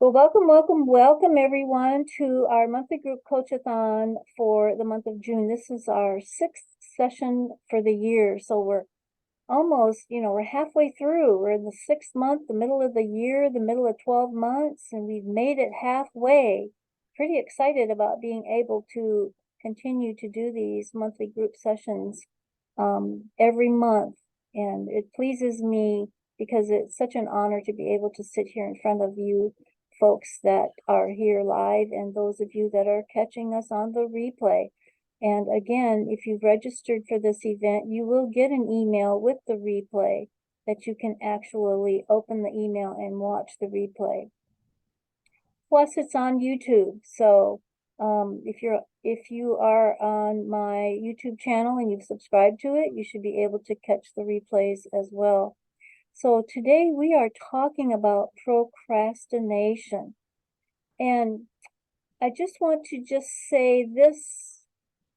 Well, welcome everyone to our monthly group coach-a-thon for the month of June. This is our sixth session for the year. So we're almost, we're halfway through. We're in the sixth month, the middle of the year, the middle of 12 months, and we've made it halfway. Pretty excited about being able to continue to do these monthly group sessions every month. And it pleases me because it's such an honor to be able to sit here in front of you folks that are here live and those of you that are catching us on the replay. And again, if you've registered for this event, you will get an email with the replay that you can actually open the email and watch the replay. Plus, it's on YouTube. So if you are on my YouTube channel and you've subscribed to it, you should be able to catch the replays as well. So today we are talking about procrastination. And I just want to say this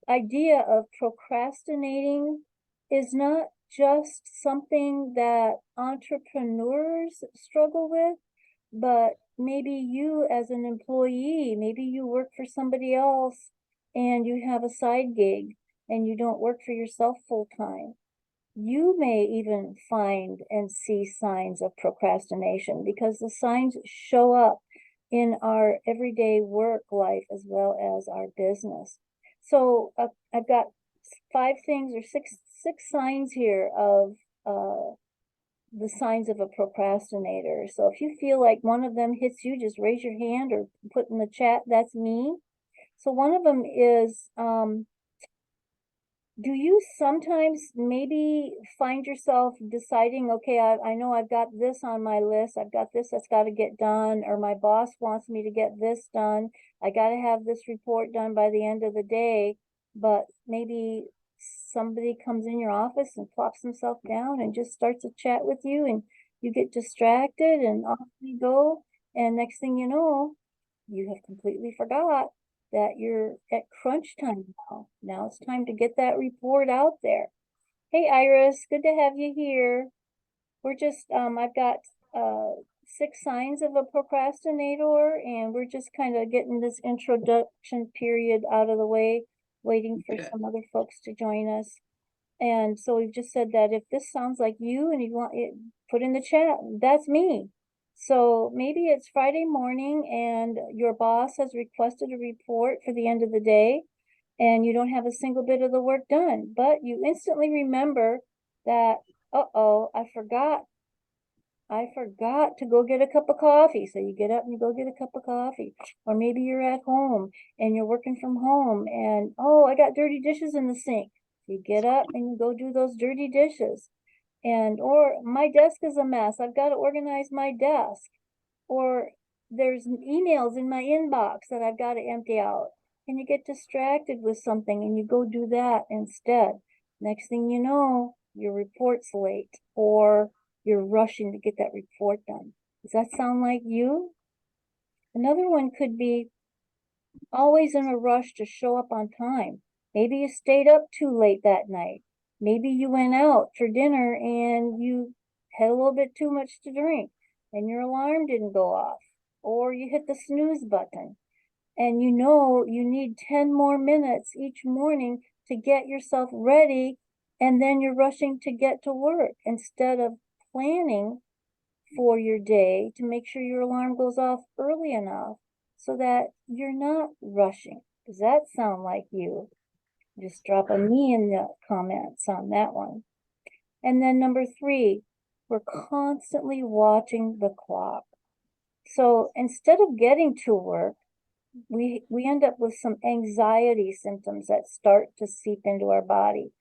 idea of procrastinating is not just something that entrepreneurs struggle with, but maybe you as an employee, maybe you work for somebody else and you have a side gig and you don't work for yourself full time. You may even find and see signs of procrastination because the signs show up in our everyday work life as well as our business. So I've got 5 things or six signs here of the signs of a procrastinator. So if you feel like one of them hits you, just raise your hand or put in the chat, that's me. So one of them is, do you sometimes maybe find yourself deciding, okay, I know I've got this on my list. I've got this that's got to get done, or my boss wants me to get this done. I got to have this report done by the end of the day. But maybe somebody comes in your office and plops himself down and just starts a chat with you, and you get distracted and off you go. And next thing you know, you have completely forgot that you're at crunch time now. Now it's time to get that report out there. Hey, Iris, good to have you here. We're just, I've got 6 signs of a procrastinator, and we're just kind of getting this introduction period out of the way, waiting for some other folks to join us. And so we've just said that if this sounds like you and you want it, put in the chat, that's me. So maybe it's Friday morning and your boss has requested a report for the end of the day and you don't have a single bit of the work done, but you instantly remember that, uh-oh, I forgot to go get a cup of coffee. So you get up and you go get a cup of coffee. Or maybe you're at home and you're working from home and, oh, I got dirty dishes in the sink. So you get up and you go do those dirty dishes. Or my desk is a mess. I've got to organize my desk. Or there's emails in my inbox that I've got to empty out. And you get distracted with something and you go do that instead. Next thing you know, your report's late or you're rushing to get that report done. Does that sound like you? Another one could be always in a rush to show up on time. Maybe you stayed up too late that night. Maybe you went out for dinner and you had a little bit too much to drink and your alarm didn't go off, or you hit the snooze button and you know you need 10 more minutes each morning to get yourself ready, and then you're rushing to get to work instead of planning for your day to make sure your alarm goes off early enough so that you're not rushing. Does that sound like you? Just drop a me in the comments on that one. And then number 3, we're constantly watching the clock. So instead of getting to work, we end up with some anxiety symptoms that start to seep into our body.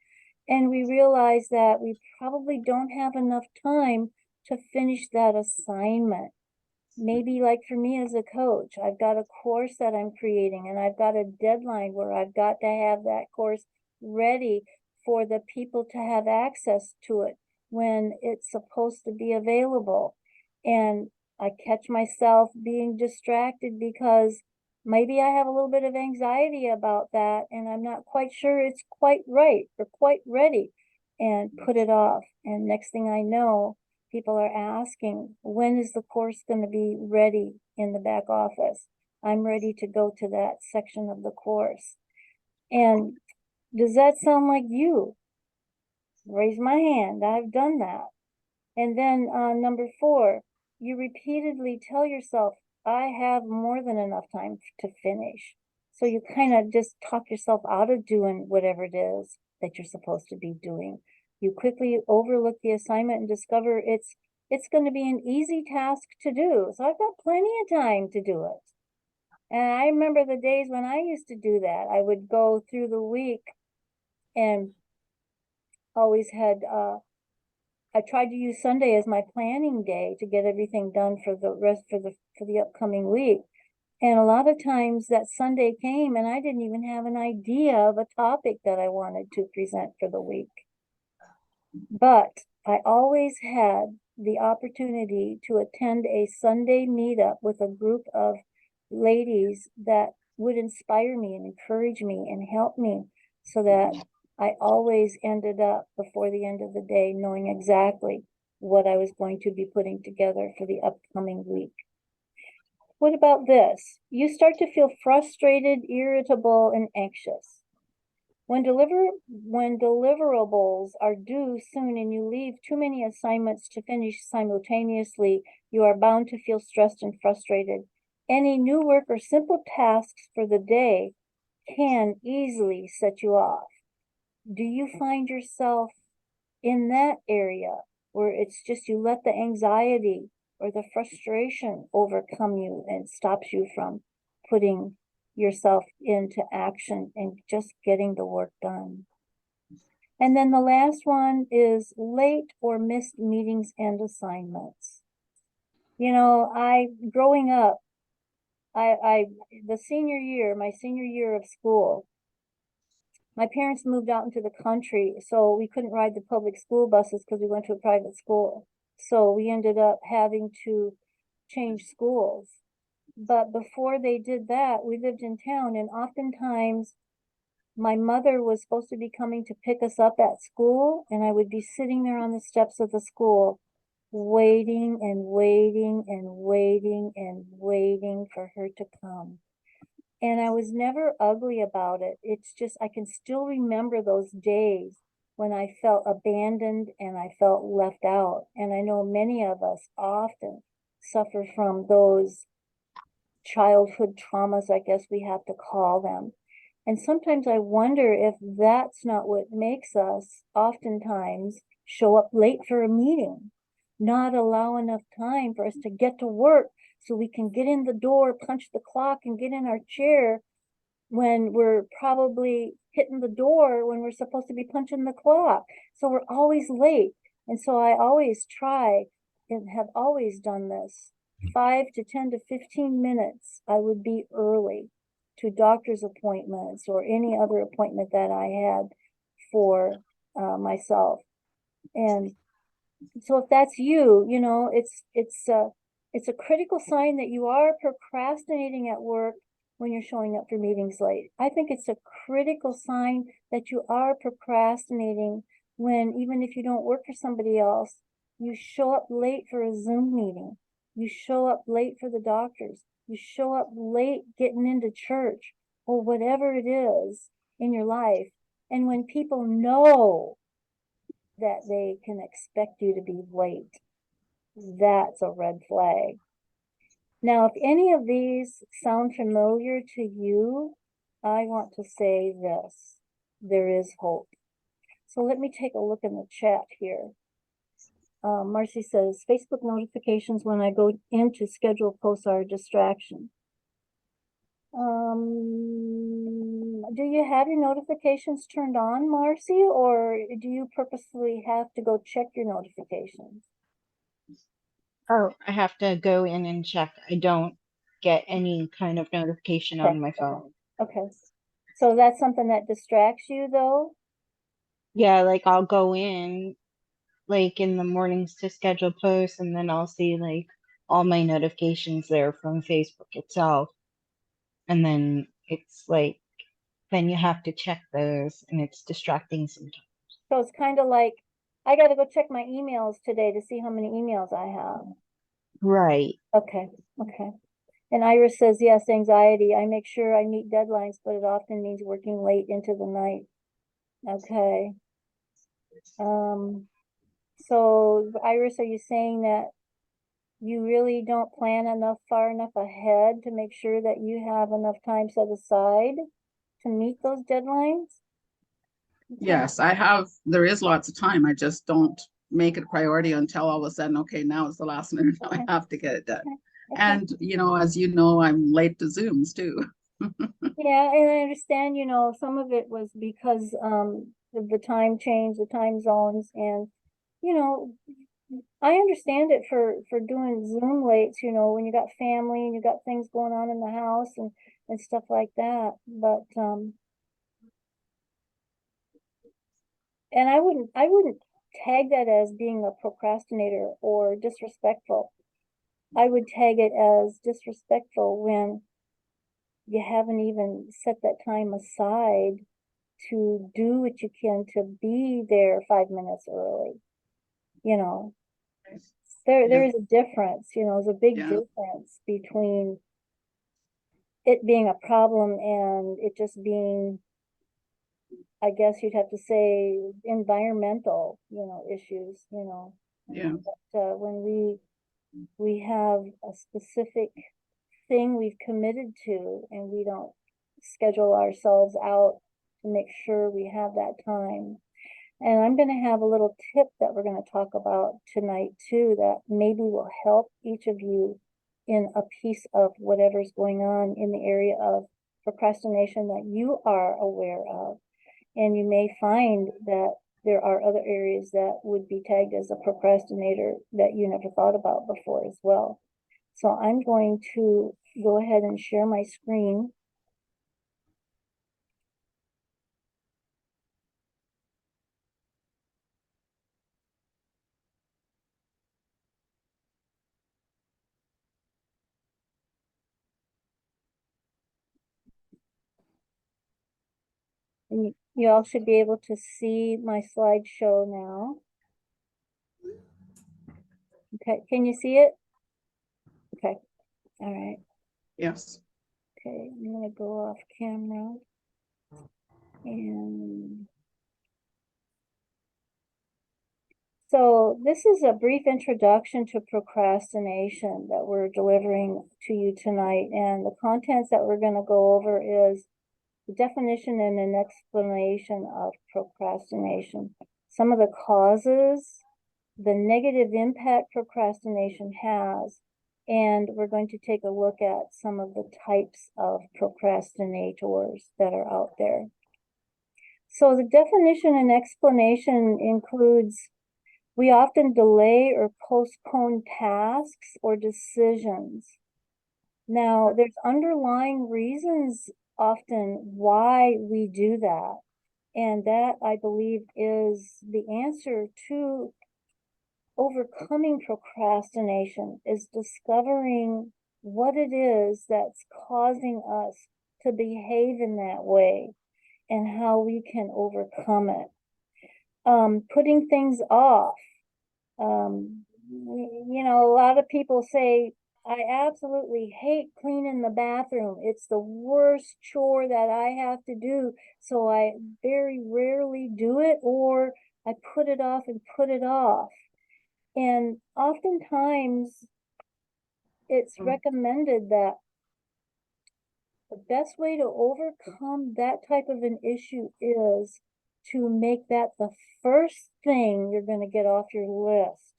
And we realize that we probably don't have enough time to finish that assignment. Maybe like for me as a coach, I've got a course that I'm creating and I've got a deadline where I've got to have that course ready for the people to have access to it when it's supposed to be available. And I catch myself being distracted because maybe I have a little bit of anxiety about that and I'm not quite sure it's quite right or quite ready, and put it off. And next thing I know, people are asking, when is the course going to be ready in the back office? I'm ready to go to that section of the course. And does that sound like you? Raise my hand. I've done that. And then number 4, you repeatedly tell yourself, I have more than enough time to finish. So you kind of just talk yourself out of doing whatever it is that you're supposed to be doing. You quickly overlook the assignment and discover it's going to be an easy task to do. So I've got plenty of time to do it. And I remember the days when I used to do that. I would go through the week and always had I tried to use Sunday as my planning day to get everything done for the upcoming week. And a lot of times that Sunday came and I didn't even have an idea of a topic that I wanted to present for the week. But I always had the opportunity to attend a Sunday meetup with a group of ladies that would inspire me and encourage me and help me, so that I always ended up before the end of the day knowing exactly what I was going to be putting together for the upcoming week. What about this? You start to feel frustrated, irritable, and anxious. When deliverables are due soon and you leave too many assignments to finish simultaneously, you are bound to feel stressed and frustrated. Any new work or simple tasks for the day can easily set you off. Do you find yourself in that area where it's just you let the anxiety or the frustration overcome you and stops you from putting yourself into action and just getting the work done? And then the last one is late or missed meetings and assignments. You know, growing up, my senior year of school, my parents moved out into the country, so we couldn't ride the public school buses because we went to a private school. So we ended up having to change schools. But before they did that, we lived in town, and oftentimes my mother was supposed to be coming to pick us up at school, and I would be sitting there on the steps of the school waiting and waiting and waiting and waiting for her to come. And I was never ugly about it. It's just, I can still remember those days when I felt abandoned and I felt left out. And I know many of us often suffer from those childhood traumas, I guess we have to call them. And sometimes I wonder if that's not what makes us oftentimes show up late for a meeting, not allow enough time for us to get to work so we can get in the door, punch the clock, and get in our chair when we're probably hitting the door when we're supposed to be punching the clock. So we're always late. And so I always try and have always done this. 5 to 10 to 15 minutes, I would be early to doctor's appointments or any other appointment that I had for myself. And so if that's you, you know, it's a critical sign that you are procrastinating at work when you're showing up for meetings late. I think it's a critical sign that you are procrastinating when, even if you don't work for somebody else, you show up late for a Zoom meeting. You show up late for the doctors. You show up late getting into church or whatever it is in your life. And when people know that they can expect you to be late, that's a red flag. Now, if any of these sound familiar to you, I want to say this: there is hope. So let me take a look in the chat here. Marcy says, Facebook notifications when I go in to schedule posts are a distraction. Do you have your notifications turned on, Marcy, or do you purposely have to go check your notifications? Oh, I have to go in and check. I don't get any kind of notification Okay. on my phone. Okay. So that's something that distracts you, though? Yeah, like I'll go in like in the mornings to schedule posts and then I'll see like all my notifications there from Facebook itself. And then it's like then you have to check those and it's distracting sometimes. So it's kind of like I gotta go check my emails today to see how many emails I have. Right. Okay, okay. And Iris says, yes, anxiety. I make sure I meet deadlines, but it often means working late into the night. Okay. So Iris, are you saying that you really don't plan enough far enough ahead to make sure that you have enough time set aside to meet those deadlines? Okay. Yes, there is lots of time. I just don't make it a priority until all of a sudden, okay, now is the last minute. I Okay. have to get it done. Okay. And, as you know, I'm late to Zooms too. Yeah, and I understand, some of it was because of the time change, the time zones, and you know, I understand it for doing Zoom lates, when you got family and you got things going on in the house and stuff like that. But and I wouldn't tag that as being a procrastinator or disrespectful. I would tag it as disrespectful when you haven't even set that time aside to do what you can to be there 5 minutes early. You know, Yeah, there's a difference, there's a big yeah, difference between it being a problem and it just being, I guess you'd have to say, environmental, issues, yeah, but when we have a specific thing we've committed to and we don't schedule ourselves out to make sure we have that time. And I'm going to have a little tip that we're going to talk about tonight too, that maybe will help each of you in a piece of whatever's going on in the area of procrastination that you are aware of. And you may find that there are other areas that would be tagged as a procrastinator that you never thought about before as well. So I'm going to go ahead and share my screen. And you all should be able to see my slideshow now. Okay, can you see it? Okay, all right. yes. Okay, I'm gonna go off camera. And so this is a brief introduction to procrastination that we're delivering to you tonight. And the contents that we're gonna go over is the definition and an explanation of procrastination, some of the causes, the negative impact procrastination has, and we're going to take a look at some of the types of procrastinators that are out there. So the definition and explanation includes we often delay or postpone tasks or decisions. Now, there's underlying reasons often why we do that. And that, I believe, is the answer to overcoming procrastination, is discovering what it is that's causing us to behave in that way and how we can overcome it. Putting things off. A lot of people say, I absolutely hate cleaning the bathroom. It's the worst chore that I have to do. So I very rarely do it, or I put it off and put it off. And oftentimes it's recommended that the best way to overcome that type of an issue is to make that the first thing you're going to get off your list.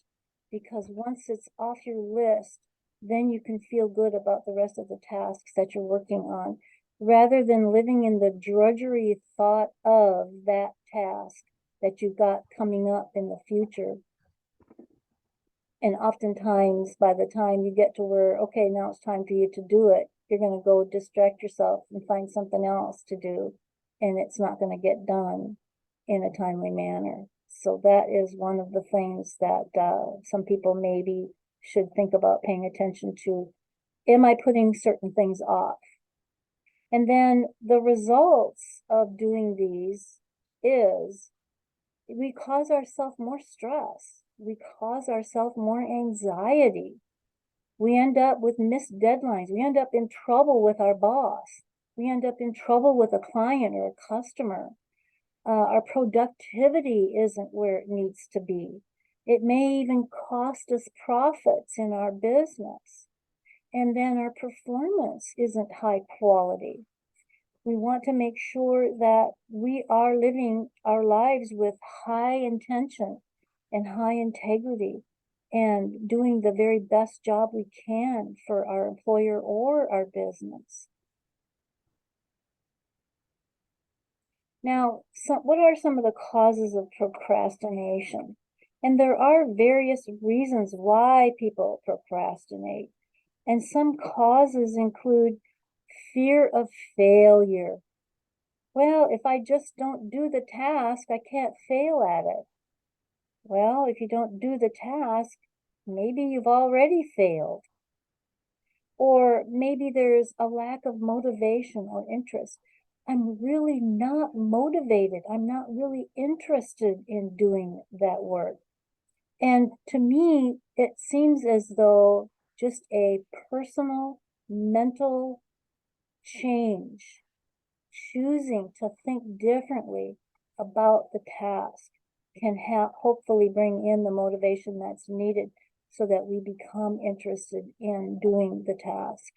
Because once it's off your list, then you can feel good about the rest of the tasks that you're working on, rather than living in the drudgery thought of that task that you've got coming up in the future. And oftentimes, by the time you get to where, okay, now it's time for you to do it, you're going to go distract yourself and find something else to do, and it's not going to get done in a timely manner. So that is one of the things that some people maybe should think about paying attention to. Am I putting certain things off? And then the results of doing these is we cause ourselves more stress. We cause ourselves more anxiety. We end up with missed deadlines. We end up in trouble with our boss. We end up in trouble with a client or a customer. Our productivity isn't where it needs to be. It may even cost us profits in our business. And then our performance isn't high quality. We want to make sure that we are living our lives with high intention and high integrity and doing the very best job we can for our employer or our business. Now, what are some of the causes of procrastination? And there are various reasons why people procrastinate. And some causes include fear of failure. Well, if I just don't do the task, I can't fail at it. Well, if you don't do the task, maybe you've already failed. Or maybe there's a lack of motivation or interest. I'm really not motivated. I'm not really interested in doing that work. And to me, it seems as though just a personal mental change, choosing to think differently about the task, can hopefully bring in the motivation that's needed so that we become interested in doing the task.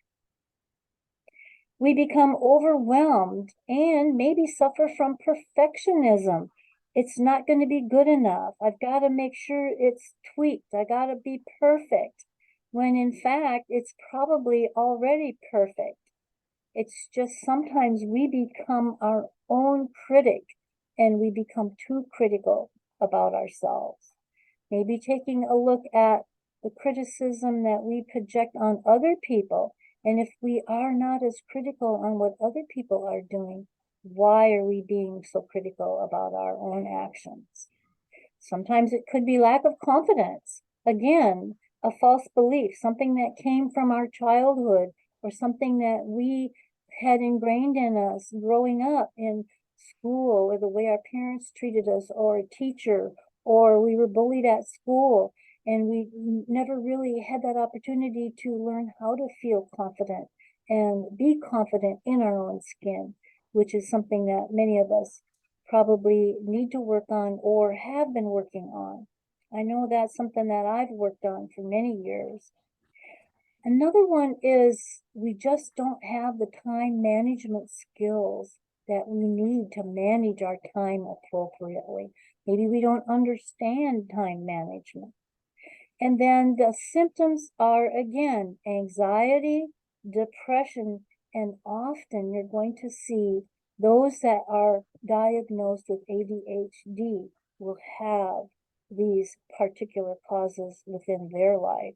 We become overwhelmed and maybe suffer from perfectionism. It's not going to be good enough. I've got to make sure it's tweaked. I got to be perfect. When in fact, it's probably already perfect. It's just sometimes we become our own critic and we become too critical about ourselves. Maybe taking a look at the criticism that we project on other people. And if we are not as critical on what other people are doing, why are we being so critical about our own actions? Sometimes it could be lack of confidence. Again, a false belief, something that came from our childhood or something that we had ingrained in us growing up in school, or the way our parents treated us, or a teacher, or we were bullied at school and we never really had that opportunity to learn how to feel confident and be confident in our own skin, which is something that many of us probably need to work on or have been working on. I know that's something that I've worked on for many years. Another one is we just don't have the time management skills that we need to manage our time appropriately. Maybe we don't understand time management. And then the symptoms are, again, anxiety, depression, and often you're going to see those that are diagnosed with ADHD will have these particular causes within their life.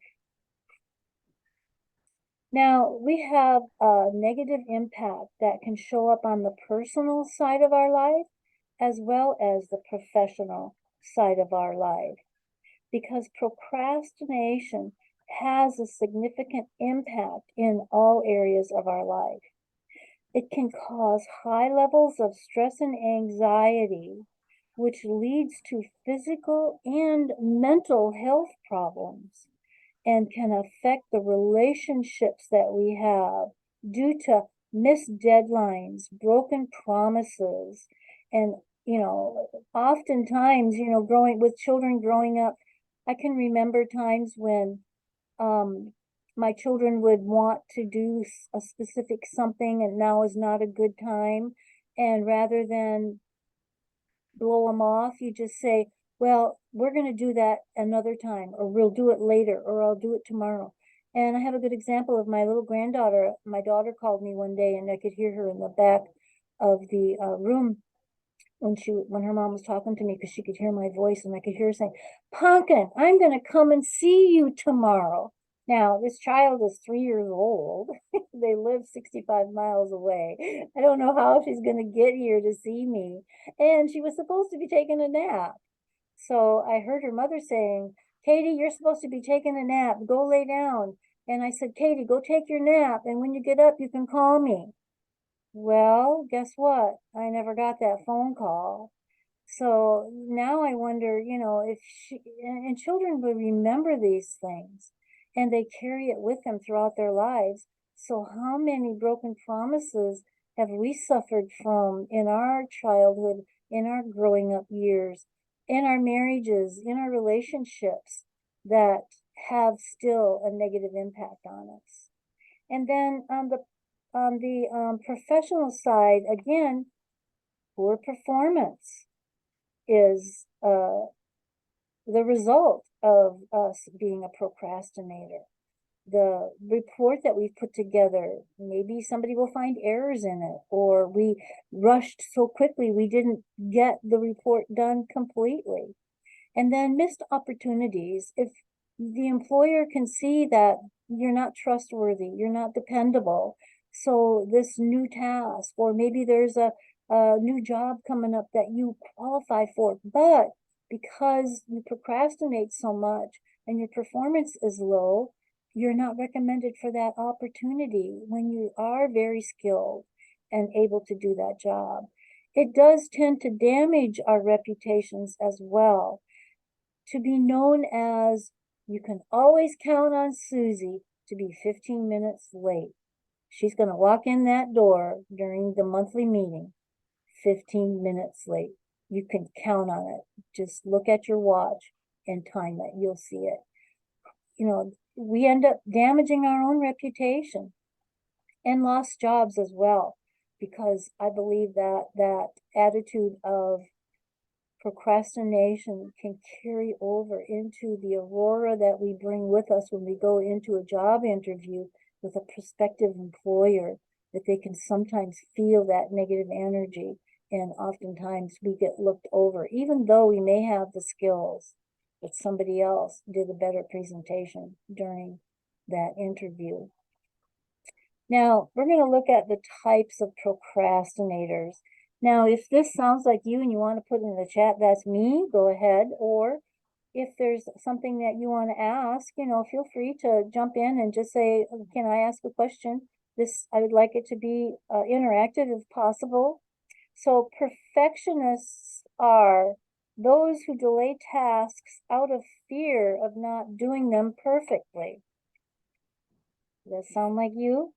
Now, we have a negative impact that can show up on the personal side of our life as well as the professional side of our life, because procrastination has a significant impact in all areas of our life. It can cause high levels of stress and anxiety, which leads to physical and mental health problems, and can affect the relationships that we have due to missed deadlines, broken promises, and oftentimes, children growing up, I can remember times when my children would want to do a specific something and now is not a good time. And rather than blow them off, you just say, well, we're going to do that another time, or we'll do it later, or I'll do it tomorrow. And I have a good example of my little granddaughter. My daughter called me one day and I could hear her in the back of the room when her mom was talking to me, because she could hear my voice and I could hear her saying, Pumpkin, I'm going to come and see you tomorrow. Now, this child is 3 years old. They live 65 miles away. I don't know how she's going to get here to see me. And she was supposed to be taking a nap. So I heard her mother saying, Katie, you're supposed to be taking a nap. Go lay down. And I said, Katie, go take your nap. And when you get up, you can call me. Well, guess what? I never got that phone call. So now I wonder, you know, if and children will remember these things and they carry it with them throughout their lives. So how many broken promises have we suffered from in our childhood, in our growing up years, in our marriages, in our relationships that have still a negative impact on us? And then on the professional side, again, poor performance is the result of us being a procrastinator. The report that we've put together, maybe somebody will find errors in it, or we rushed so quickly we didn't get the report done completely. And then missed opportunities. If the employer can see that you're not trustworthy, you're not dependable, so this new task, or maybe there's a new job coming up that you qualify for, but because you procrastinate so much and your performance is low, you're not recommended for that opportunity when you are very skilled and able to do that job. It does tend to damage our reputations as well, to be known as, you can always count on Susie to be 15 minutes late. She's going to walk in that door during the monthly meeting 15 minutes late. You can count on it. Just look at your watch and time it. You'll see it. You know, we end up damaging our own reputation and lost jobs as well, because I believe that that attitude of procrastination can carry over into the aurora that we bring with us when we go into a job interview with a prospective employer, that they can sometimes feel that negative energy, and oftentimes we get looked over, even though we may have the skills, but somebody else did a better presentation during that interview. Now, we're going to look at the types of procrastinators. Now, if this sounds like you and you want to put in the chat, that's me, go ahead. Or if there's something that you want to ask, you know, feel free to jump in and just say, can I ask a question? I would like it to be interactive if possible. So perfectionists are those who delay tasks out of fear of not doing them perfectly. Does that sound like you?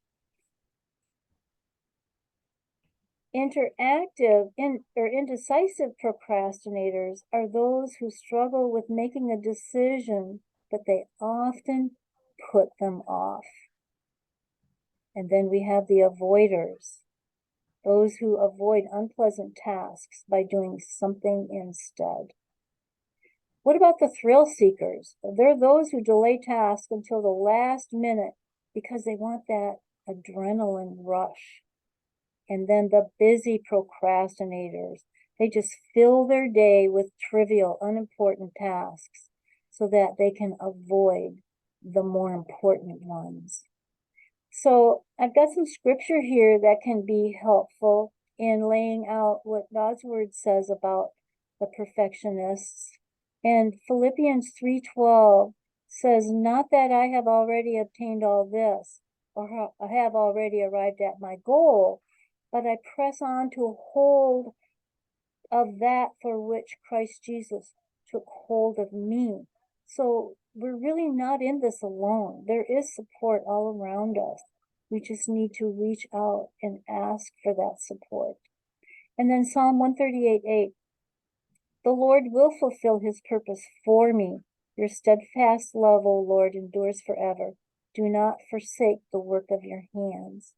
Interactive or indecisive procrastinators are those who struggle with making a decision, but they often put them off. And then we have the avoiders, those who avoid unpleasant tasks by doing something instead. What about the thrill seekers? They're those who delay tasks until the last minute because they want that adrenaline rush. And then the busy procrastinators, they just fill their day with trivial, unimportant tasks so that they can avoid the more important ones. So I've got some scripture here that can be helpful in laying out what God's word says about the perfectionists. And Philippians 3:12 says, not that I have already obtained all this or I have already arrived at my goal, but I press on to hold of that for which Christ Jesus took hold of me. So we're really not in this alone. There is support all around us. We just need to reach out and ask for that support. And then Psalm 138:8, the Lord will fulfill his purpose for me. Your steadfast love, O Lord, endures forever. Do not forsake the work of your hands.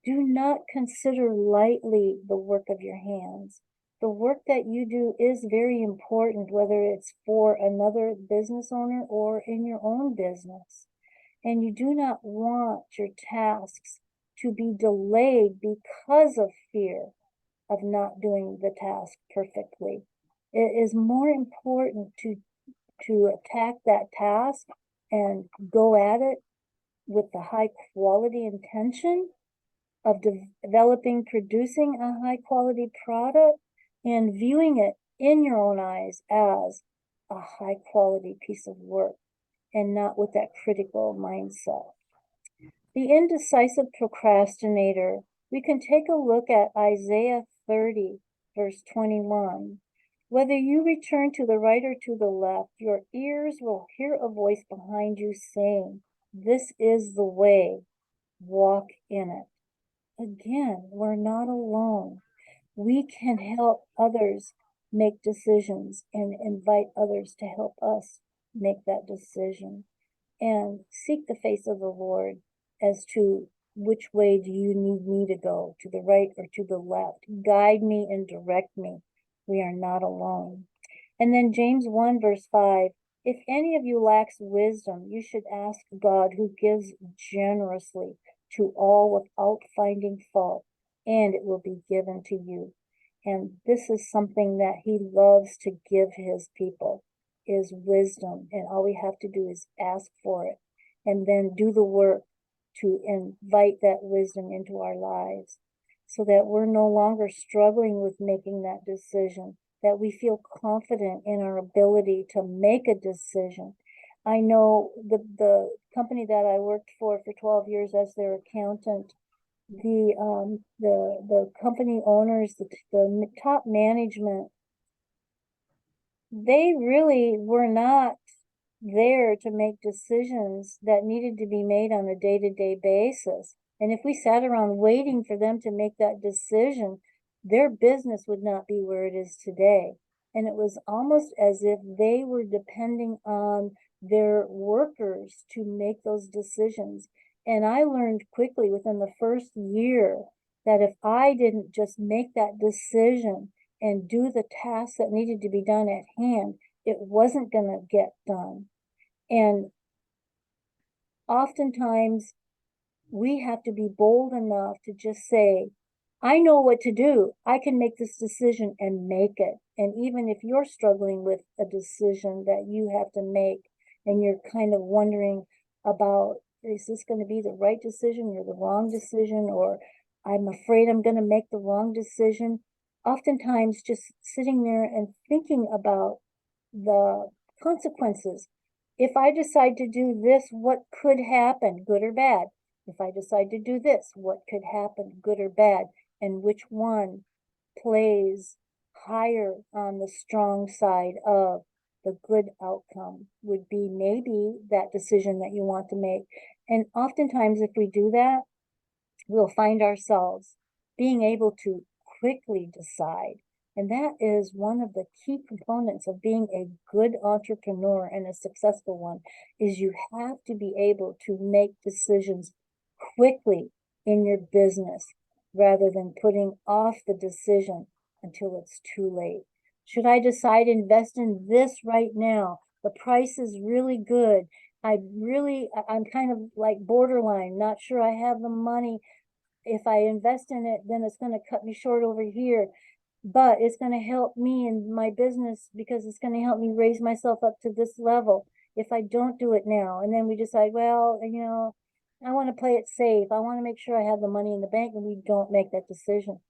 Do not consider lightly the work of your hands. The work that you do is very important, whether it's for another business owner or in your own business. And you do not want your tasks to be delayed because of fear of not doing the task perfectly. It is more important to attack that task and go at it with the high quality intention of developing, producing a high quality product and viewing it in your own eyes as a high quality piece of work, and not with that critical mindset. The indecisive procrastinator, we can take a look at Isaiah 30, verse 21. Whether you return to the right or to the left, your ears will hear a voice behind you saying, "This is the way, walk in it." Again, we're not alone. We can help others make decisions and invite others to help us make that decision, and seek the face of the Lord as to which way do you need me to go, to the right or to the left. Guide me and direct me. We are not alone. And then James 1 verse 5, if any of you lacks wisdom, you should ask God, who gives generously to all without finding fault, and it will be given to you. And this is something that he loves to give his people, is wisdom. And all we have to do is ask for it and then do the work to invite that wisdom into our lives, so that we're no longer struggling with making that decision, that we feel confident in our ability to make a decision. I know the company that I worked for 12 years as their accountant, the company owners, the top management, they really were not there to make decisions that needed to be made on a day-to-day basis. And if we sat around waiting for them to make that decision, their business would not be where it is today. And it was almost as if they were depending on their workers to make those decisions. And I learned quickly within the first year that if I didn't just make that decision and do the tasks that needed to be done at hand, it wasn't going to get done. And oftentimes we have to be bold enough to just say, I know what to do. I can make this decision and make it. And even if you're struggling with a decision that you have to make and you're kind of wondering about, is this going to be the right decision or the wrong decision, or I'm afraid I'm going to make the wrong decision, oftentimes just sitting there and thinking about the consequences. If I decide to do this, what could happen, good or bad? If I decide to do this, what could happen, good or bad? And which one plays higher on the strong side of the good outcome would be maybe that decision that you want to make. And oftentimes, if we do that, we'll find ourselves being able to quickly decide. And that is one of the key components of being a good entrepreneur and a successful one, is you have to be able to make decisions quickly in your business rather than putting off the decision until it's too late. Should I decide to invest in this right now? The price is really good. I'm kind of like borderline, not sure I have the money. If I invest in it, then it's going to cut me short over here, but it's going to help me in my business because it's going to help me raise myself up to this level if I don't do it now. And then we decide, well, I want to play it safe. I want to make sure I have the money in the bank, and we don't make that decision.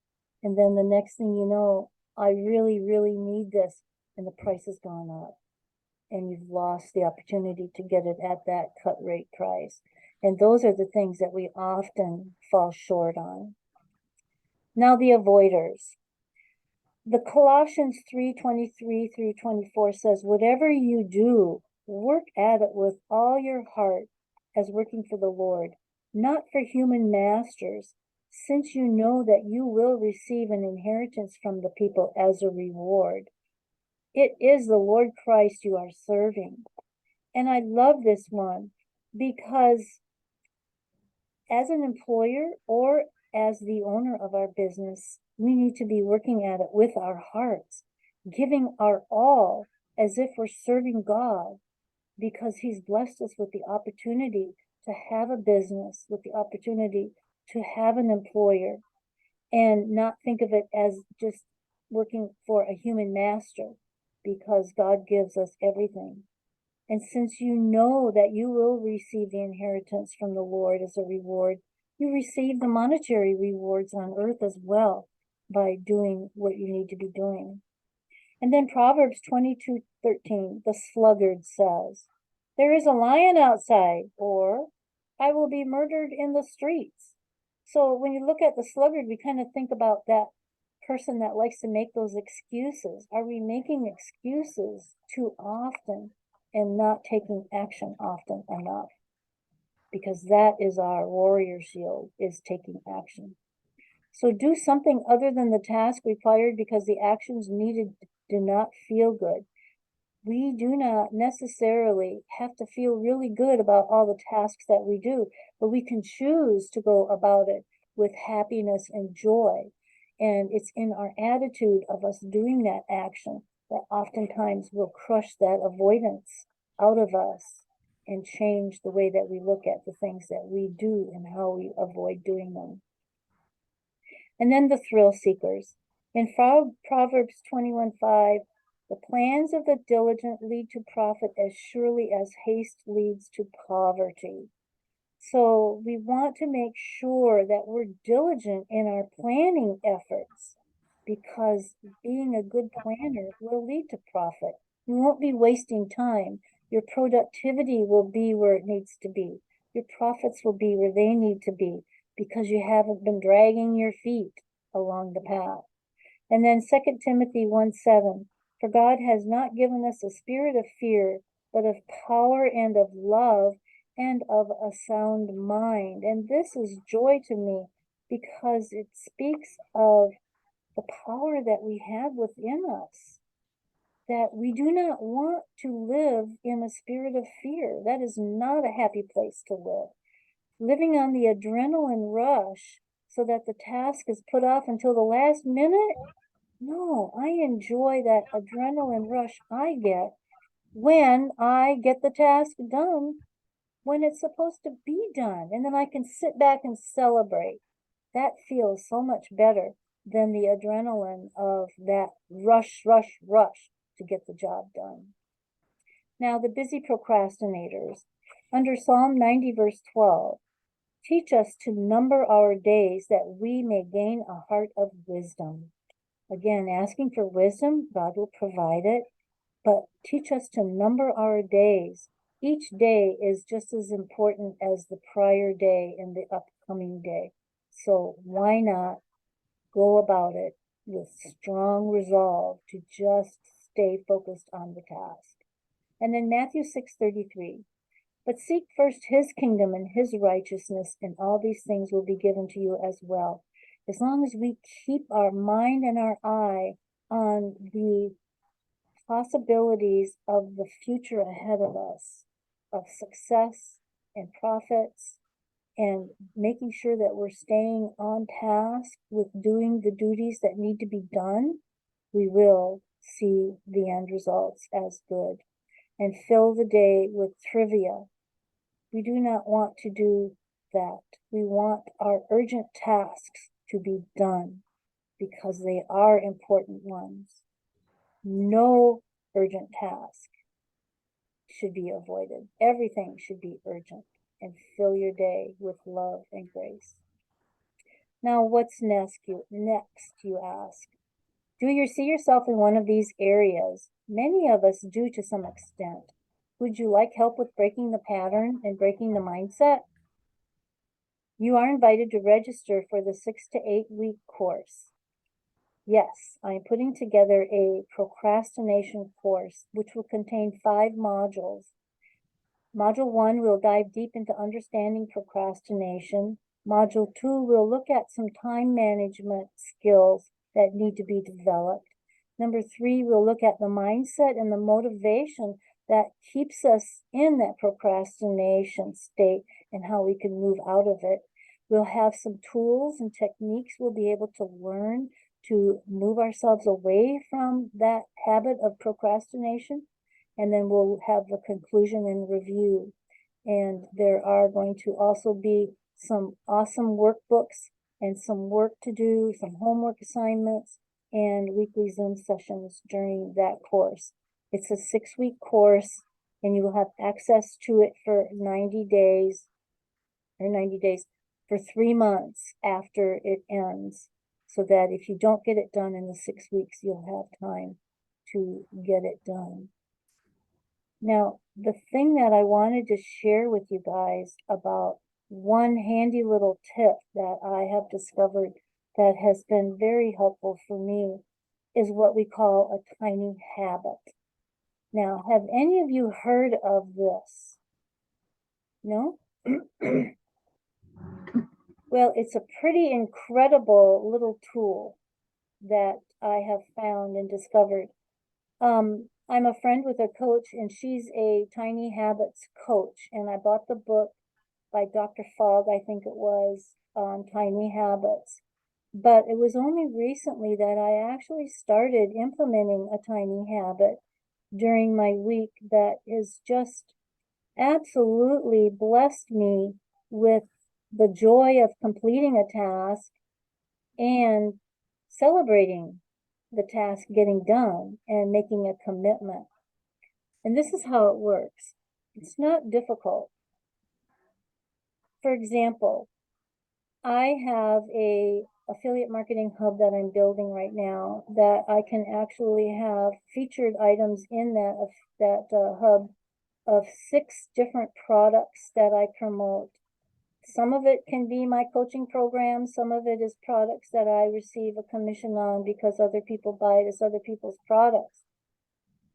And then the next thing you know, I really, really need this, and the price has gone up. And you've lost the opportunity to get it at that cut rate price. And those are the things that we often fall short on. Now, the avoiders. The Colossians 3:23 through 24 says, whatever you do, work at it with all your heart as working for the Lord, not for human masters, since you know that you will receive an inheritance from the people as a reward. It is the Lord Christ you are serving. And I love this one because as an employer or as the owner of our business, we need to be working at it with our hearts, giving our all as if we're serving God, because he's blessed us with the opportunity to have a business, with the opportunity to have an employer, and not think of it as just working for a human master, because God gives us everything. And since you know that you will receive the inheritance from the Lord as a reward, you receive the monetary rewards on earth as well by doing what you need to be doing. And then Proverbs 22:13, the sluggard says, there is a lion outside, or I will be murdered in the streets. So when you look at the sluggard, we kind of think about that person that likes to make those excuses. Are we making excuses too often and not taking action often enough? Because that is our warrior shield, is taking action. So do something other than the task required because the actions needed do not feel good. We do not necessarily have to feel really good about all the tasks that we do, but we can choose to go about it with happiness and joy. And it's in our attitude of us doing that action that oftentimes will crush that avoidance out of us and change the way that we look at the things that we do and how we avoid doing them. And then the thrill seekers. In Proverbs 21:5, the plans of the diligent lead to profit as surely as haste leads to poverty. So we want to make sure that we're diligent in our planning efforts, because being a good planner will lead to profit. You won't be wasting time. Your productivity will be where it needs to be. Your profits will be where they need to be, because you haven't been dragging your feet along the path. And then 2 Timothy 1:7, for God has not given us a spirit of fear, but of power and of love and of a sound mind. And this is joy to me because it speaks of the power that we have within us, that we do not want to live in a spirit of fear. That is not a happy place to live. Living on the adrenaline rush so that the task is put off until the last minute. No, I enjoy that adrenaline rush I get when I get the task done when it's supposed to be done. And then I can sit back and celebrate. That feels so much better than the adrenaline of that rush to get the job done. Now, the busy procrastinators. Under Psalm 90, verse 12, teach us to number our days that we may gain a heart of wisdom. Again, asking for wisdom, God will provide it, but teach us to number our days. Each day is just as important as the prior day and the upcoming day. So why not go about it with strong resolve to just stay focused on the task? And then Matthew 6:33, but seek first his kingdom and his righteousness, and all these things will be given to you as well. As long as we keep our mind and our eye on the possibilities of the future ahead of us, of success and profits, and making sure that we're staying on task with doing the duties that need to be done, we will see the end results as good. And fill the day with trivia. We do not want to do that. We want our urgent tasks to be done because they are important ones. No urgent task should be avoided. Everything should be urgent, and fill your day with love and grace. Now, what's next, you ask? Do you see yourself in one of these areas? Many of us do to some extent. Would you like help with breaking the pattern and breaking the mindset? You are invited to register for the 6 to 8 week course. Yes, I'm putting together a procrastination course, which will contain 5 modules. Module 1 will dive deep into understanding procrastination. Module 2 will look at some time management skills that need to be developed. Number 3, we'll look at the mindset and the motivation that keeps us in that procrastination state and how we can move out of it. We'll have some tools and techniques we'll be able to learn to move ourselves away from that habit of procrastination. And then we'll have the conclusion and review. And there are going to also be some awesome workbooks and some work to do, some homework assignments, and weekly Zoom sessions during that course. It's a 6-week course, and you will have access to it for 90 days, for 3 months after it ends, so that if you don't get it done in the 6 weeks, you'll have time to get it done. Now, the thing that I wanted to share with you guys about one handy little tip that I have discovered that has been very helpful for me is what we call a tiny habit. Now, have any of you heard of this? No? Well, it's a pretty incredible little tool that I have found and discovered. I'm a friend with a coach, and she's a tiny habits coach, and I bought the book by Dr. Fogg, I think it was, on tiny habits. But it was only recently that I actually started implementing a tiny habit during my week that has just absolutely blessed me with the joy of completing a task and celebrating the task getting done and making a commitment. And this is how it works. It's not difficult. For example, I have a affiliate marketing hub that I'm building right now that I can actually have featured items in that hub of 6 different products that I promote. Some of it can be my coaching program. Some of it is products that I receive a commission on because other people buy it as other people's products.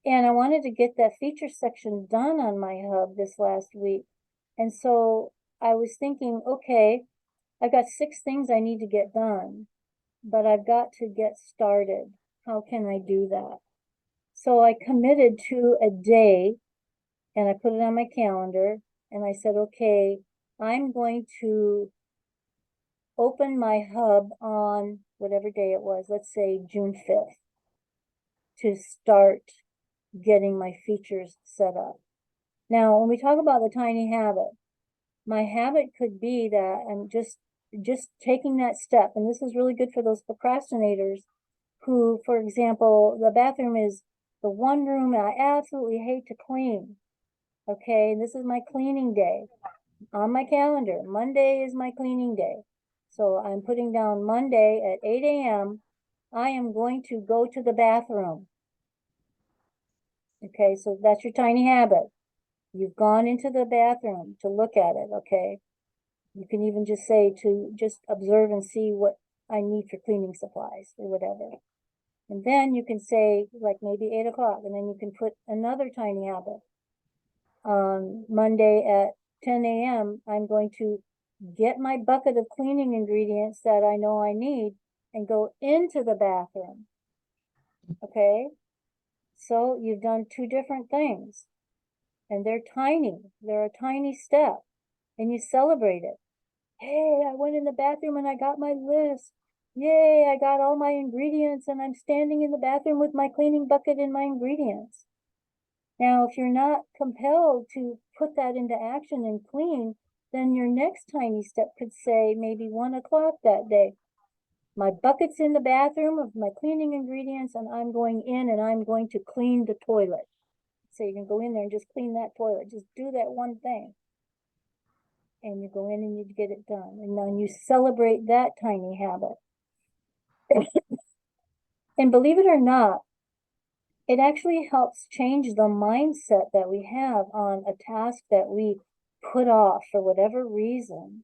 And I wanted to get that feature section done on my hub this last week. And so I was thinking, okay, I've got 6 things I need to get done, but I've got to get started. How can I do that? So I committed to a day and I put it on my calendar and I said, okay, I'm going to open my hub on whatever day it was, let's say June 5th, to start getting my features set up. Now, when we talk about the tiny habit, my habit could be that I'm just taking that step. And this is really good for those procrastinators who, for example, the bathroom is the one room I absolutely hate to clean. Okay, this is my cleaning day on my calendar. Monday is my cleaning day. So I'm putting down Monday at 8 a.m. I am going to go to the bathroom. Okay, so that's your tiny habit. You've gone into the bathroom to look at it, okay? You can even just say to just observe and see what I need for cleaning supplies or whatever. And then you can say like maybe 8 o'clock, and then you can put another tiny habit. On Monday at 10 a.m., I'm going to get my bucket of cleaning ingredients that I know I need and go into the bathroom. Okay? So you've done 2 different things. And they're tiny. They're a tiny step. And you celebrate it. Hey, I went in the bathroom and I got my list. Yay, I got all my ingredients and I'm standing in the bathroom with my cleaning bucket and my ingredients. Now, if you're not compelled to put that into action and clean, then your next tiny step could say maybe 1 o'clock that day. My bucket's in the bathroom of my cleaning ingredients and I'm going in and I'm going to clean the toilet. So you can go in there and just clean that toilet. Just do that one thing. And you go in and you get it done. And then you celebrate that tiny habit. And believe it or not, it actually helps change the mindset that we have on a task that we put off for whatever reason.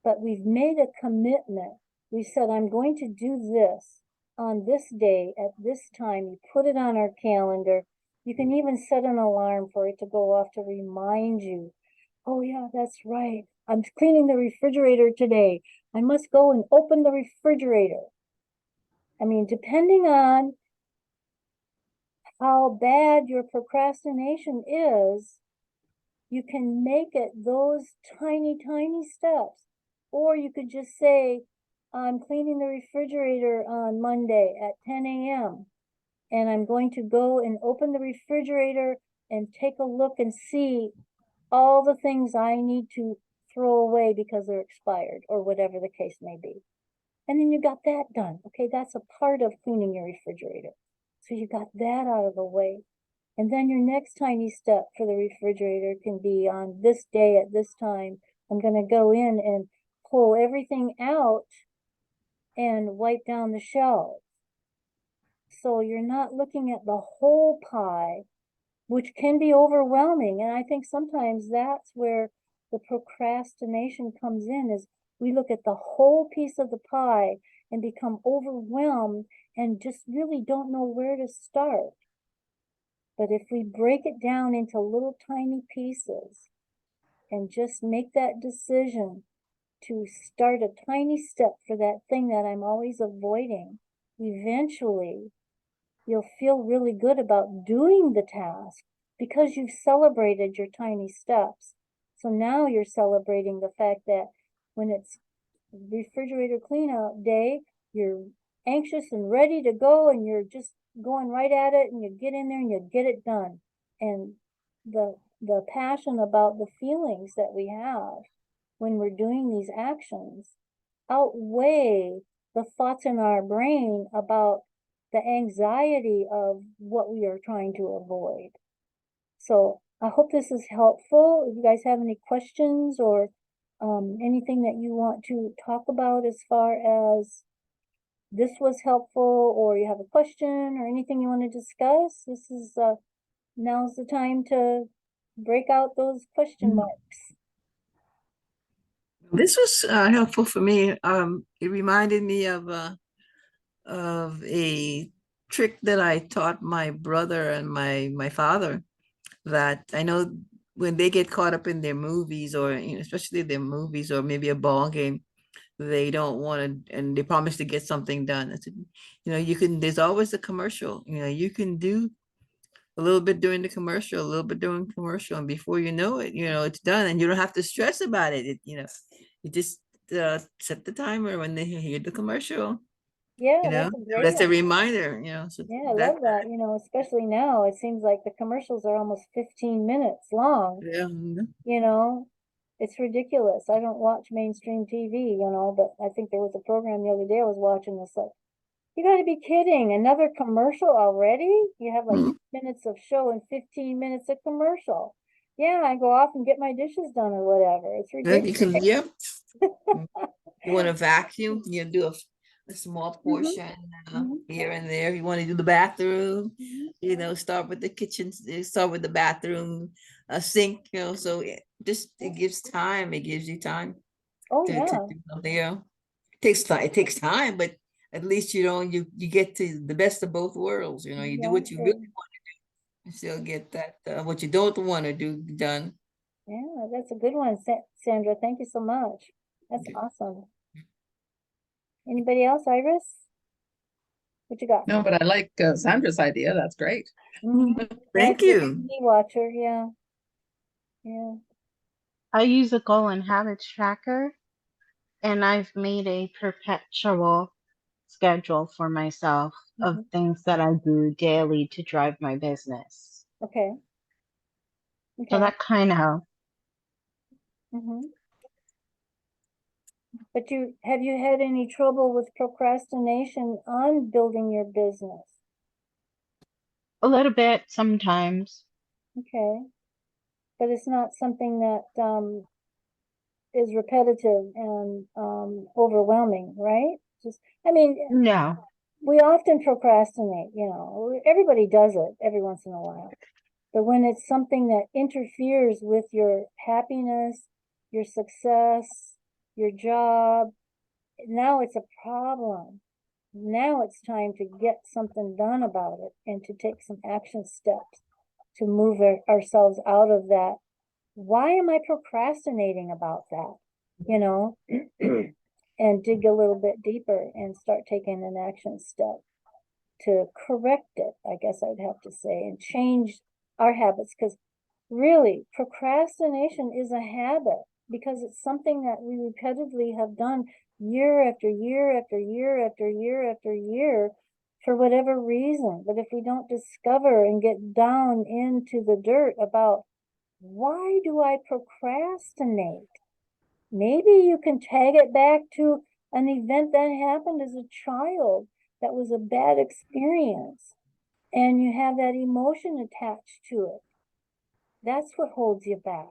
But we've made a commitment. We said, I'm going to do this on this day at this time. You put it on our calendar. You can even set an alarm for it to go off to remind you. Oh yeah, that's right. I'm cleaning the refrigerator today. I must go and open the refrigerator. I mean, depending on how bad your procrastination is, you can make it those tiny, tiny steps. Or you could just say, I'm cleaning the refrigerator on Monday at 10 a.m. and I'm going to go and open the refrigerator and take a look and see all the things I need to throw away because they're expired or whatever the case may be. And then you got that done. Okay, that's a part of cleaning your refrigerator. So you got that out of the way. And then your next tiny step for the refrigerator can be on this day at this time, I'm going to go in and pull everything out and wipe down the shelves. So you're not looking at the whole pie, which can be overwhelming. And I think sometimes that's where the procrastination comes in, is we look at the whole piece of the pie and become overwhelmed and just really don't know where to start. But if we break it down into little tiny pieces and just make that decision to start a tiny step for that thing that I'm always avoiding, eventually you'll feel really good about doing the task because you've celebrated your tiny steps. So now you're celebrating the fact that when it's refrigerator clean out day, you're anxious and ready to go and you're just going right at it and you get in there and you get it done. And the passion about the feelings that we have when we're doing these actions outweigh the thoughts in our brain about the anxiety of what we are trying to avoid. So I hope this is helpful. If you guys have any questions or anything that you want to talk about as far as this was helpful, or you have a question or anything you want to discuss, this is now's the time to break out those question marks. This was helpful for me. It reminded me of a trick that I taught my brother and my father, that I know when they get caught up in their movies, or especially their movies or maybe a ball game, they don't want to, and they promise to get something done. I said, you can, there's always a commercial, you can do a little bit during the commercial, a little bit during commercial, and before you know it, it's done, and you don't have to stress about it. You just set the timer when they hear the commercial. Yeah, that's a great That's a one. reminder. So Yeah, I love that. Especially now, it seems like the commercials are almost 15 minutes long. Yeah. It's ridiculous. I don't watch mainstream TV, but I think there was a program the other day I was watching that's like, you gotta be kidding, another commercial already? You have like 10 minutes of show and 15 minutes of commercial. Yeah, I go off and get my dishes done or whatever. It's Yeah, you ridiculous. can, yeah. You want to vacuum, do a small portion Mhm. here and there. You want to do the bathroom, Mhm. start with the kitchen, start with the bathroom, sink, so it gives time. It gives you time Oh to yeah, do something, takes time. It takes time, but at least you get to the best of both worlds. You do what you really exactly. want to do, and still get that what you don't want to do done. Yeah, that's a good one, Sandra. Thank you so much. That's Okay. awesome. Anybody else, Iris? What you got? No, but I like Sandra's idea. That's great. Yeah, Thank if you're a you. TV watcher, yeah. Yeah. I use a goal and habits tracker, and I've made a perpetual schedule for myself of Mhm. things that I do daily to drive my business. Okay. So Okay. that kind of, Hmm. But have you had any trouble with procrastination on building your business? a little bit sometimes. Okay. But it's not something that is repetitive and overwhelming, right? I mean, No. we often procrastinate, everybody does it every once in a while. But when it's something that interferes with your happiness, your success, your job, now it's a problem. Now it's time to get something done about it and to take some action steps to move ourselves out of that. Why am I procrastinating about that? You know, and dig a little bit deeper and start taking an action step to correct it, I guess I'd have to say, and change our habits. Because really, procrastination is a habit because it's something that we repetitively have done year after year after year after year after year for whatever reason. But if we don't discover and get down into the dirt about why do I procrastinate, maybe you can tag it back to an event that happened as a child that was a bad experience, and you have that emotion attached to it. That's what holds you back.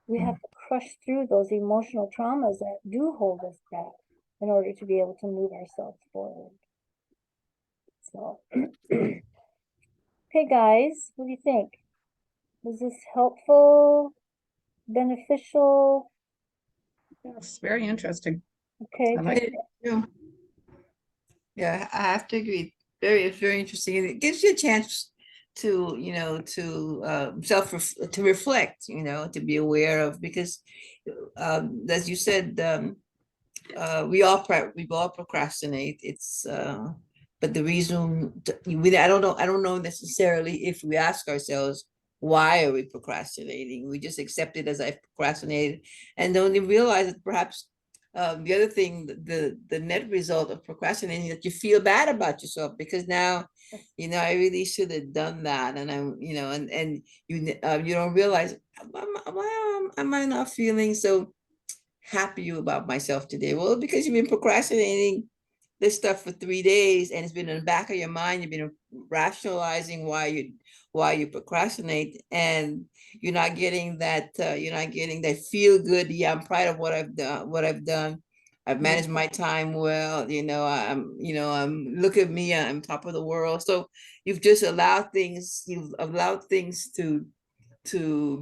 We have to crush through those emotional traumas that do hold us back in order to be able to move ourselves forward. So, okay, guys, what do you think? Was this helpful, beneficial? Yes, very interesting. Okay, I like it. Yeah. Yeah, I have to agree. It's very interesting. And it gives you a chance to, to to reflect, to be aware of, because as you said, we all procrastinate. But the reason I don't know necessarily if we ask ourselves, why are we procrastinating? We just accept it as I procrastinated and don't even realize that perhaps the other thing, the net result of procrastinating, that you feel bad about yourself because now, I really should have done that, and I'm, and you don't realize, why am I not feeling so happy about myself today? Well, because you've been procrastinating this stuff for 3 days, and it's been in the back of your mind. You've been rationalizing why you procrastinate, and you're not getting that feel good. Yeah, I'm proud of what I've done. I've managed my time well. I'm look at me, I'm top of the world. So you've allowed things to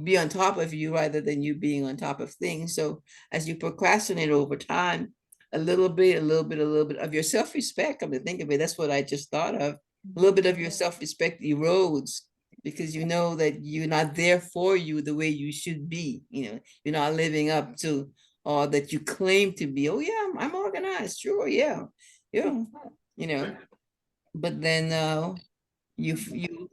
be on top of you rather than you being on top of things. So as you procrastinate over time, a little bit, a little bit of your self-respect, come to think of it, that's what I just thought of. A little bit of your self-respect erodes because you know that you're not there for you the way you should be. You're not living up to all that you claim to be. Oh yeah, I'm organized. Sure, yeah. Yeah. You know, but then you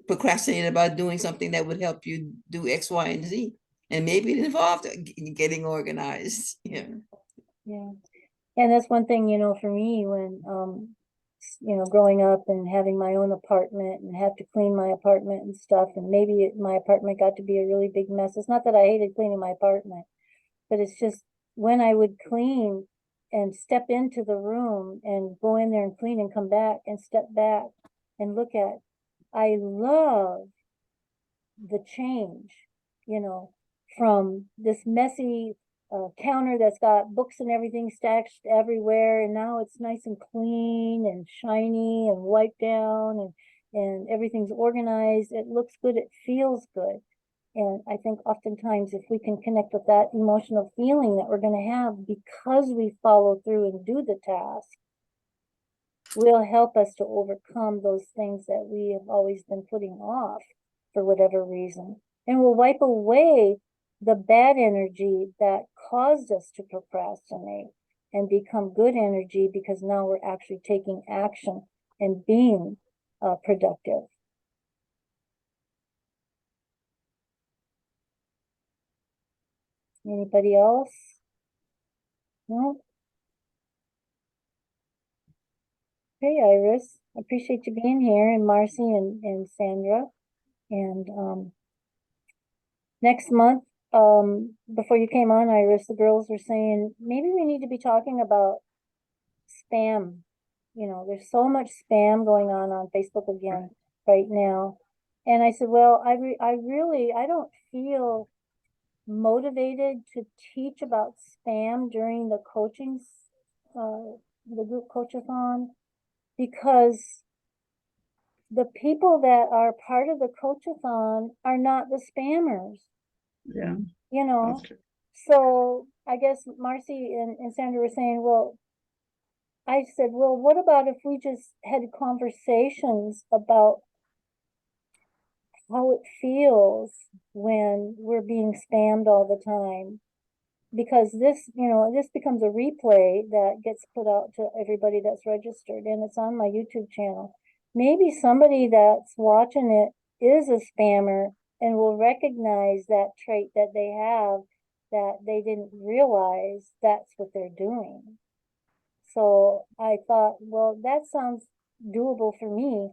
procrastinate about doing something that would help you do X, Y, and Z. And maybe it involved getting organized. Yeah. And that's one thing, for me, when, growing up and having my own apartment and have to clean my apartment and stuff, and maybe my apartment got to be a really big mess. It's not that I hated cleaning my apartment, but it's just when I would clean and step into the room and go in there and clean and come back and step back and look at, I love the change, from this messy counter that's got books and everything stacked everywhere, and now it's nice and clean and shiny and wiped down, and everything's organized. It looks good. It feels good. And I think oftentimes if we can connect with that emotional feeling that we're going to have because we follow through and do the task, will help us to overcome those things that we have always been putting off for whatever reason. And will wipe away the bad energy that caused us to procrastinate and become good energy because now we're actually taking action and being productive. Anybody else? No? Hey, Iris. I appreciate you being here, and Marcy and Sandra. And next month, before you came on, Iris, the girls were saying maybe we need to be talking about spam. There's so much spam going on Facebook again right now. And I said, well, I don't feel motivated to teach about spam during the the group coachathon, because the people that are part of the coachathon are not the spammers, Yeah, you know. that's true. So I guess Marcy and Sandra were saying, well, I said, well, what about if we just had conversations about how it feels when we're being spammed all the time? Because this becomes a replay that gets put out to everybody that's registered, and it's on my YouTube channel. Maybe somebody that's watching it is a spammer and will recognize that trait that they have, that they didn't realize that's what they're doing. So I thought, well, that sounds doable for me.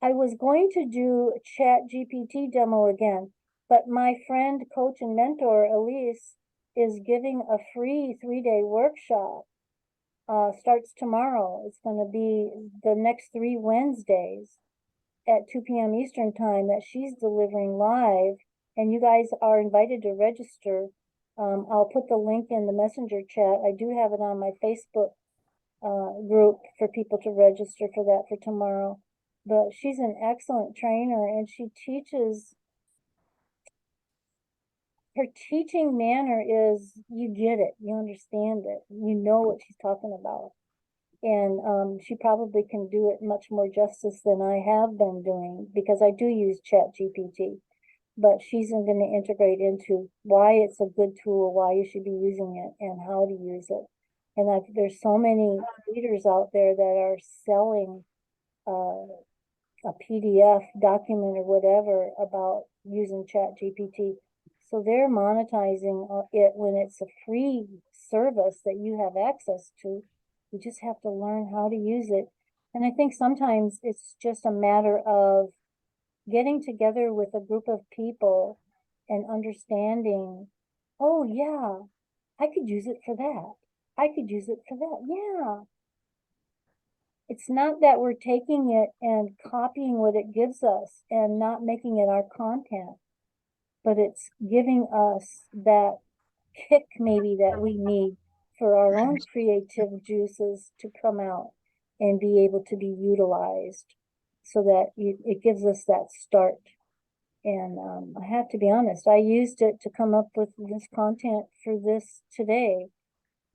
I was going to do a Chat GPT demo again, but my friend, coach, and mentor, Elise, is giving a free 3-day workshop. Starts tomorrow. It's going to be the next 3 Wednesdays at 2 p.m. Eastern time that she's delivering live. And you guys are invited to register. I'll put the link in the messenger chat. I do have it on my Facebook group for people to register for that for tomorrow. But she's an excellent trainer, and she teaches, her teaching manner is, you get it, you understand it, you know what she's talking about. And she probably can do it much more justice than I have been doing, because I do use Chat GPT. But she's going to integrate into why it's a good tool, why you should be using it, and how to use it. And there's so many leaders out there that are selling a PDF document or whatever about using Chat GPT. So they're monetizing it when it's a free service that you have access to. You just have to learn how to use it. And I think sometimes it's just a matter of getting together with a group of people and understanding, oh yeah, I could use it for that. I could use it for that. Yeah. It's not that we're taking it and copying what it gives us and not making it our content, but it's giving us that kick maybe that we need for our own creative juices to come out and be able to be utilized, so that it gives us that start. And I have to be honest, I used it to come up with this content for this today,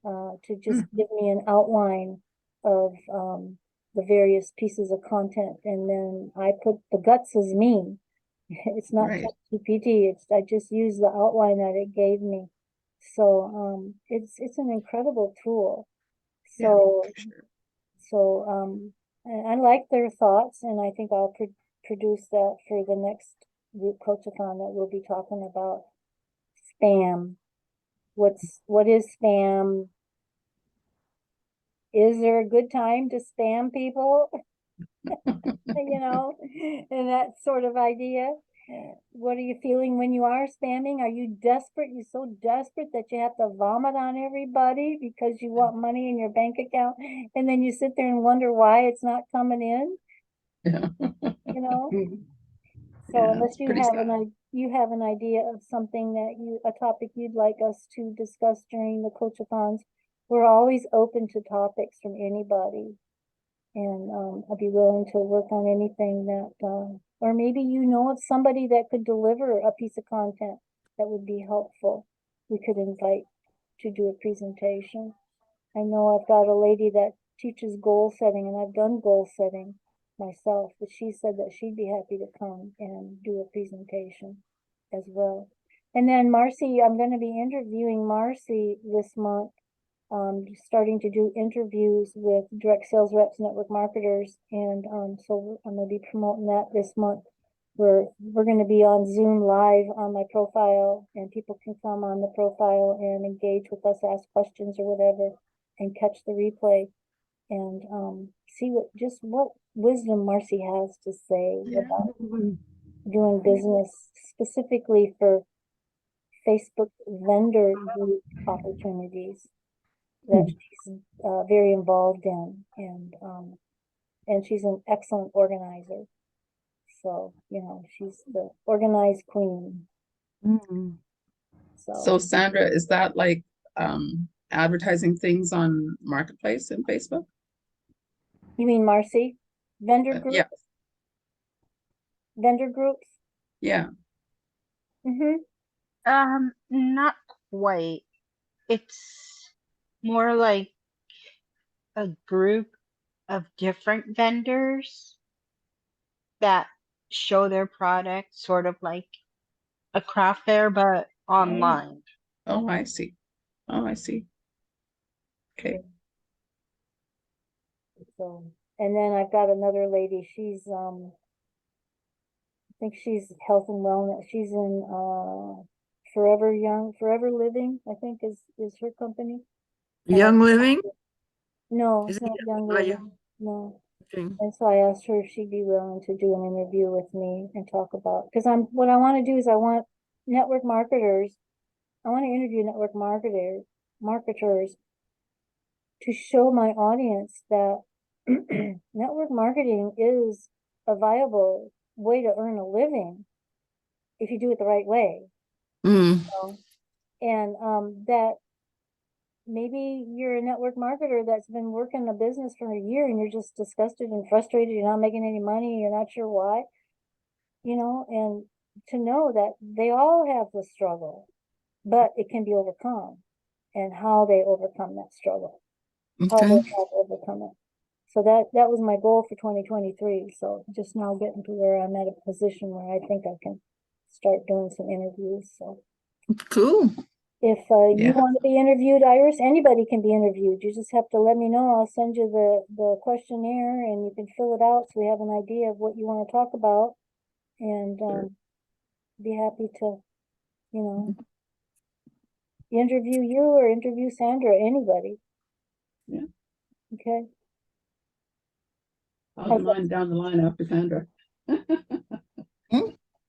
to just give me an outline of the various pieces of content. And then I put the guts as me. It's not Right. ChatGPT. I just use the outline that it gave me. So it's an incredible tool. Yeah, So for sure. I like their thoughts, and I think I'll produce that for the next group coachathon that we'll be talking about spam. What is spam? Is there a good time to spam people? You know, and that sort of idea. What are you feeling when you are spamming? Are you desperate? You're so desperate that you have to vomit on everybody because you want money in your bank account, and then you sit there and wonder why it's not coming in, Yeah. you know? So Yeah, unless it's pretty sad. you have an idea of something a topic you'd like us to discuss during the coachathons, we're always open to topics from anybody. And I'll be willing to work on anything that, or maybe you know of somebody that could deliver a piece of content that would be helpful. We could invite to do a presentation. I know I've got a lady that teaches goal setting, and I've done goal setting myself, but she said that she'd be happy to come and do a presentation as well. And then Marcy, I'm going to be interviewing Marcy this month, starting to do interviews with direct sales reps, network marketers, and so I'm going to be promoting that this month. We're going to be on Zoom live on my profile, and people can come on the profile and engage with us, ask questions or whatever, and catch the replay, and see what wisdom Marcy has to say about doing business specifically for Facebook vendor group opportunities that she's very involved in, and she's an excellent organizer. So, you know, she's the organized queen. So So Sandra, is that like advertising things on Marketplace and Facebook? you mean Marcy? Vendor Yeah, groups? yeah. Not quite. It's more like a group of different vendors that show their products, sort of like a craft fair, but online. Oh, I see. Oh, I see. Okay. So, and then I've got another lady, she's I think she's health and wellness. She's in Forever Living, I think is her company. Young Living? No, Is it's it not Young Young Living. No. Living? And so I asked her if she'd be willing to do an interview with me and talk about, because what I want to do is I want network marketers, I want to interview network marketers to show my audience that network marketing is a viable way to earn a living if you do it the right way. Mm. And that maybe you're a network marketer that's been working a business for a year and you're just disgusted and frustrated, you're not making any money, you're not sure why, you know, and to know that they all have the struggle, but it can be overcome, and how they overcome that struggle. how Okay. they have overcome it. So that was my goal for 2023. So just now getting to where I'm at a position where I think I can start doing some interviews. So Cool. if you Yeah. want to be interviewed, Iris, anybody can be interviewed. You just have to let me know. I'll send you the questionnaire and you can fill it out so we have an idea of what you want to talk about. And be happy to, you know, interview you or interview Sandra, anybody. Yeah. Okay. I'll do mine down the line after Sandra.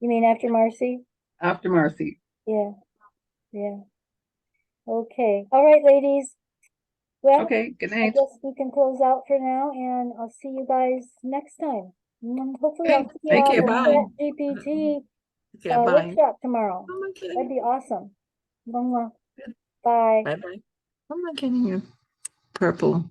You mean after Marcy? After Marcy. Yeah. Yeah. Okay. All right, ladies. Well, Okay, good I night. guess we can close out for now and I'll see you guys next time. Hopefully I'll Okay, see you take on care. the Bye. Chat GPT Okay, bye. workshop tomorrow. How am I That'd getting? be awesome. Bye. Bye bye. How am I getting your purple?